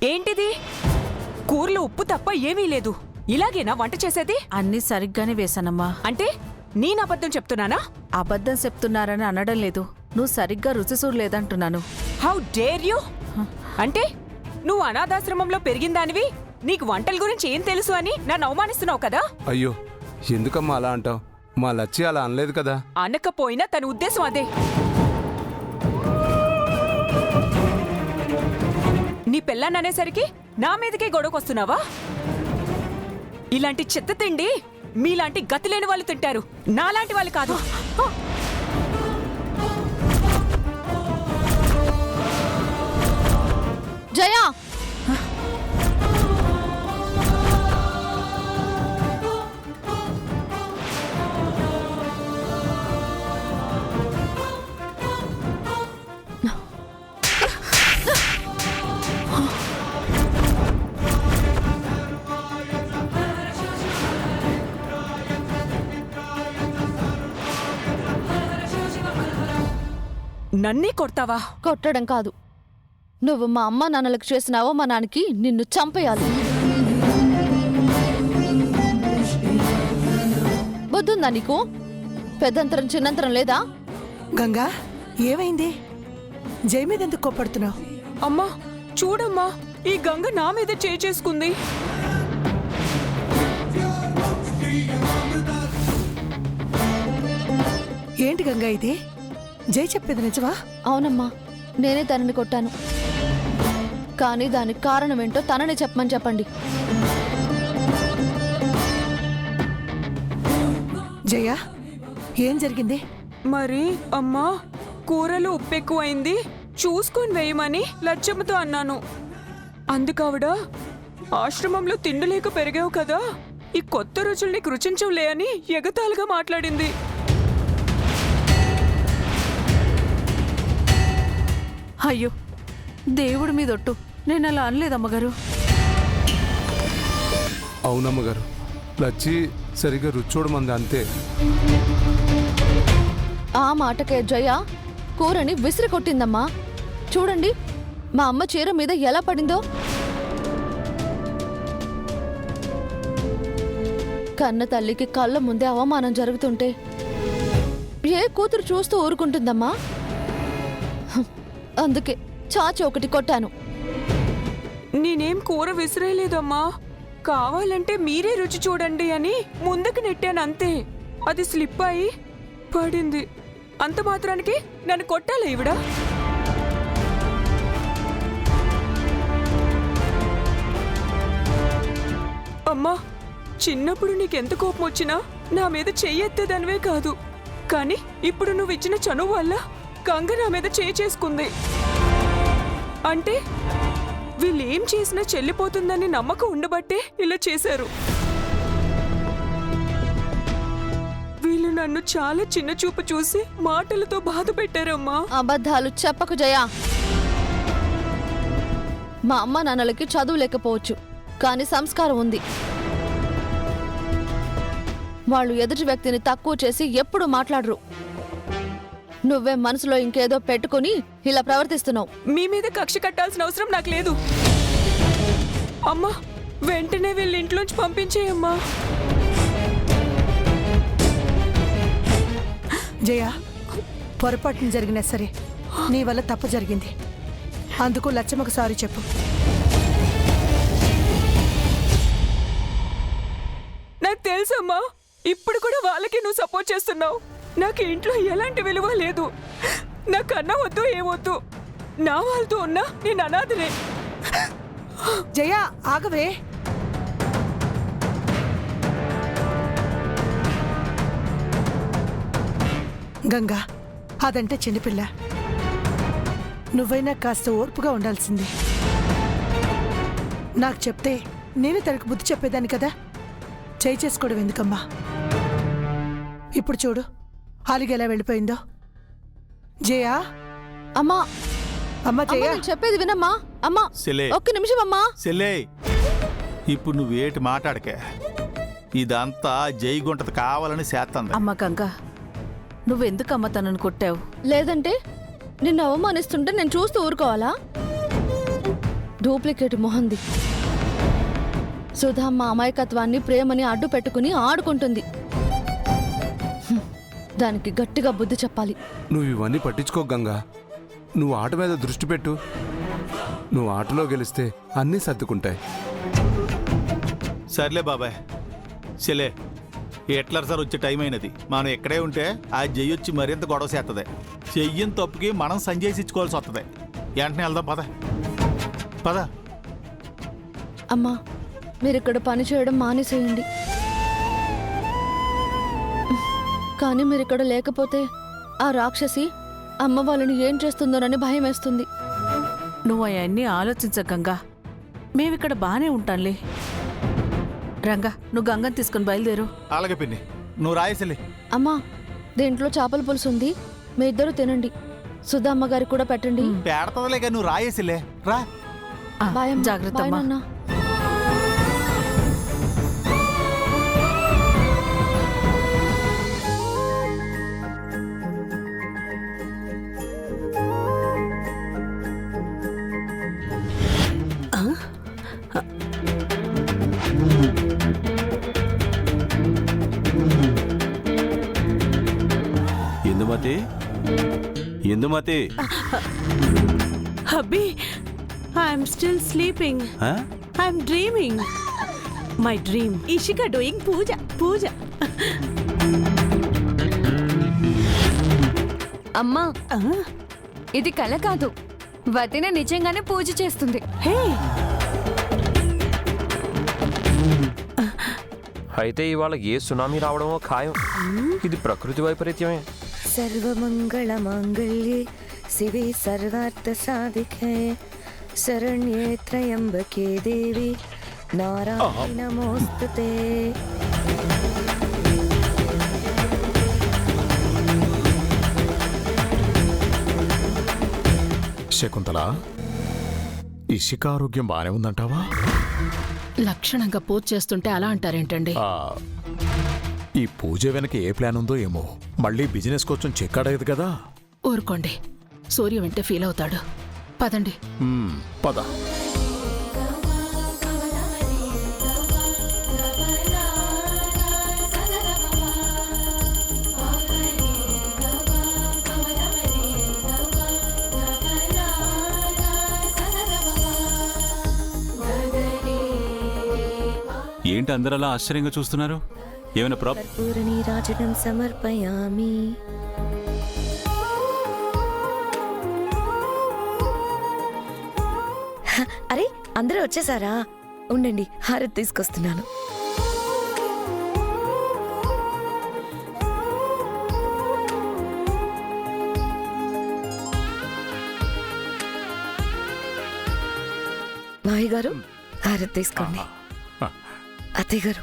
ఏంటిది? కూరలో ఉప్పు తప్ప ఏమీ లేదు. ఇలాగేనా వంట చేసేది? అన్నీ సరిగ్గానే వేశానమ్మా. అంటే నేను అబద్ధం చెప్తున్నానా? అబద్ధం చెప్తున్నారని అనడం లేదు, నువ్వు సరిగ్గా రుచి చూడలేదంటున్నాను. How dare you! అంటే నువ్వు అనాథాశ్రమంలో పెరిగిందానివి, నీకు వంటల గురించి ఏం తెలుసు అని నన్ను అవమానిస్తున్నావు కదా? అయ్యో, ఎందుకమ్మా అలా అంటావు? మా లచ్చి అలా అనలేదు కదా. అనకపోయినా తన ఉద్దేశం అదే. నీ పెళ్ళాన్ని అనేసరికి నా మీదకే గొడవకొస్తున్నావా? ఇలాంటి చెత్త తిండి మీలాంటి గతి లేని వాళ్ళు తింటారు, నాలాంటి వాళ్ళు కాదు. జయా, నన్నే కొడతావా? కొట్టడం కాదు, నువ్వు మా అమ్మ నాన్నలకు చేసిన అవమానానికి నిన్ను చంపేయాలి. బుద్ధుందా నీకు? పెద్దంతరం చిన్నంతరం లేదా? గంగా, ఏమైంది? జై మీద ఎందుకు కోప్పడుతున్నావు? అమ్మా చూడమ్మా, ఈ గంగ నా మీద చేసుకుంది. ఏంటి గంగా ఇది? జై చెప్పేది నిజమా? అవునమ్మా, నేనే తనని కొట్టాను. కానీ దానికి కారణం ఏంటో తనని చెప్పమని చెప్పండి. జయ, ఏం జరిగింది? మరి అమ్మా, కూరలో ఉప్పు ఎక్కువైంది, చూసుకొని వేయమని లచ్చమ్మతో అన్నాను. అందుకావిడ ఆశ్రమంలో తిండిలేక పెరిగావు కదా, ఈ కొత్త రుచులు నీకు రుచించవులే అని ఎగతాళిగా మాట్లాడింది. అయ్యో, దేవుడి మీదొట్టు, నేను అలా అనలేదమ్మగారు. అవునమ్మగారు, లచ్చి సరిగ్గా రుచి చూడమంది అంతే. ఆ మాటకే జయ కూరని విసిరి కొట్టిందమ్మా. చూడండి, మా అమ్మ చీర మీద ఎలా పడిందో. కన్న తల్లికి కళ్ళ ముందే అవమానం జరుగుతుంటే ఏ కూతురు చూస్తూ ఊరుకుంటుందమ్మా? అందుకే చాచి ఒకటి కొట్టాను. నేనేం కూర విసిరేయలేదమ్మా, కావాలంటే మీరే రుచి చూడండి అని ముందుకు నెట్టాను అంతే. అది స్లిప్ అయి పడింది. అంత మాత్రానికి నన్ను కొట్టాలి ఈవిడ? అమ్మా, చిన్నప్పుడు నీకెంత కోపం వచ్చినా నా మీద చెయ్యెత్తేదానివే కాదు, కానీ ఇప్పుడు నువ్వు ఇచ్చిన చనువు వల్ల గంగ నా మీద చేసుకుంది. అంటే వీళ్ళేం చేసినా చెల్లిపోతుందని నమ్మకం ఉండబట్టే ఇలా చేశారు. వీళ్ళు నన్ను చాలా చిన్న చూపు చూసి మాటలతో బాధ పెట్టారమ్మా. అబద్ధాలు చెప్పకు జయ. మా అమ్మ నాన్నలకి చదువు లేకపోవచ్చు, కానీ సంస్కారం ఉంది. వాళ్ళు ఎదుటి వ్యక్తిని తక్కువ చేసి ఎప్పుడు మాట్లాడరు. నువ్వే మనసులో ఇంకేదో పెట్టుకుని ఇలా ప్రవర్తిస్తున్నావు. మీ మీద కక్ష కట్టాల్సిన అవసరం నాకు లేదు. అమ్మా, వెంటనే వీళ్ళ ఇంట్లోంచి పంపించేయమ్మా. జయ, పొరపాటున జరిగినా సరే నీ వల్ల తప్పు జరిగింది. అందుకు లచ్చమ్మకు సారీ చెప్పు. నాకు తెలుసమ్మా, ఇప్పుడు కూడా వాళ్ళకి నువ్వు సపోర్ట్ చేస్తున్నావు. నాకు ఇంట్లో ఎలాంటి విలువ లేదు. నాకు అన్న వద్దు, ఏమొద్దు. నా వాళ్ళతో ఉన్నా నేను అనాథనే. జయ, ఆగవే. గంగా, అదంటే చిన్నపిల్ల. నువ్వైనా కాస్త ఓర్పుగా ఉండాల్సింది. నాకు చెప్తే నేను తనకు బుద్ధి చెప్పేదాన్ని కదా. చేసుకోవడం ఎందుకమ్మా? ఇప్పుడు చూడు, అలిగి ఎలా వెళ్ళిపోయిందో. జయా, అమ్మా, అమ్మా జయ, నేను చెప్పేది వినమ్మా. అమ్మా, ఒక్క నిమిషం అమ్మా. సెల్లే, ఇప్పుడు నువ్వేటి మాట్లాడకే. ఇదంతా జైగుంటది కావాలని చేస్తుంది. అమ్మ గంగా, నువ్వెందుకమ్మ తనను కొట్టావు? లేదంటే నిన్ను అవమానిస్తుంటే నేను చూస్తూ ఊరుకోవాలా? డూప్లికేట్ మొహంది. సుధా మా అమాయకత్వాన్ని ప్రేమని అడ్డు పెట్టుకుని ఆడుకుంటుంది. హ్మ్. దానికి గట్టిగా బుద్ధి చెప్పాలి. నువ్వు ఇవన్నీ పట్టించుకో గంగా. నువ్వు ఆట మీద దృష్టి పెట్టు. నువ్వు ఆటలో గెలిస్తే అన్నీ సర్దుకుంటాయి. సర్లే బాబాయ్, చెలే ఎట్లర్ సార్ వచ్చే టైం అయినది. మనం ఎక్కడే ఉంటే ఆ జై వచ్చి మరింత గొడవ చేస్తుంది. చెయ్యని తప్పుకి మనం సంజయ్ ఇచ్చుకోవాల్సి వస్తుంది. వెంటనే వెళ్దాం, పద పద. అమ్మా, మీరిక్కడ పని చేయడం మానేసేయండి. కానీ మీరిక్కడ లేకపోతే ఆ రాక్షసి అమ్మ వాళ్ళని ఏం చేస్తుందోనని భయం వేస్తుంది. నువ్వు అవన్నీ ఆలోచించ గంగా. మేమిక్కడ బానే ఉంటాంలే. రంగా, నువ్వు గంగని తీసుకుని బయలుదేరు. అలాగే పిన్ని, నువ్వు రాయేసలే. అమ్మా, దీంట్లో చేపల పులుసు ఉంది, మీ ఇద్దరు తినండి. సుధా అమ్మ గారికి కూడా పెట్టండి. పేడతలేక నువ్వు రాయేసిలే, రా. ఆ, బాయ్ అమ్మా. జాగ్రత్త బాయ్ అమ్మా. నాన్న. Indumati, Indumati. Hubby, I'm still sleeping. ఆ? I'm dreaming. My dream. Ishika doing puja. అమ్మా, ఇది కల కాదు. వదిన నిజంగానే పూజ చేస్తుంది. Hey, అయితే ఇవాళ ఏ సునామీ రావడమో ఖాయం. ఇది ప్రకృతి వైపరీత్యమే. సర్వమంగళ మాంగళ్యే శివే సర్వార్థ సాధికే శరణ్యే త్రయంబకే దేవి నారాయణి నమోస్తుతే. శకుంతల, ఇషిక ఆరోగ్యం బానే ఉందంటావా? లక్షణంగా పూజ చేస్తుంటే అలా అంటారేంటండి? ఈ పూజ వెనక ఏ ప్లాన్ ఉందో ఏమో. మళ్ళీ బిజినెస్ కోసం చెక్ అడగదు కదా. ఊరుకోండి, సూర్య వెంటే ఫీల్ అవుతాడు. పదండి. పద. ఏంటి అందరూ అలా ఆశ్చర్యంగా చూస్తున్నారు? ఏమైనా కర్పూర నీరాజనం సమర్పయామి. అరే, అందరూ వచ్చేసారా? ఉండండి, హారతి తీసుకొస్తున్నాను. మావి గారు, హారతి తీసుకోండి. అత్తయ్య గారు.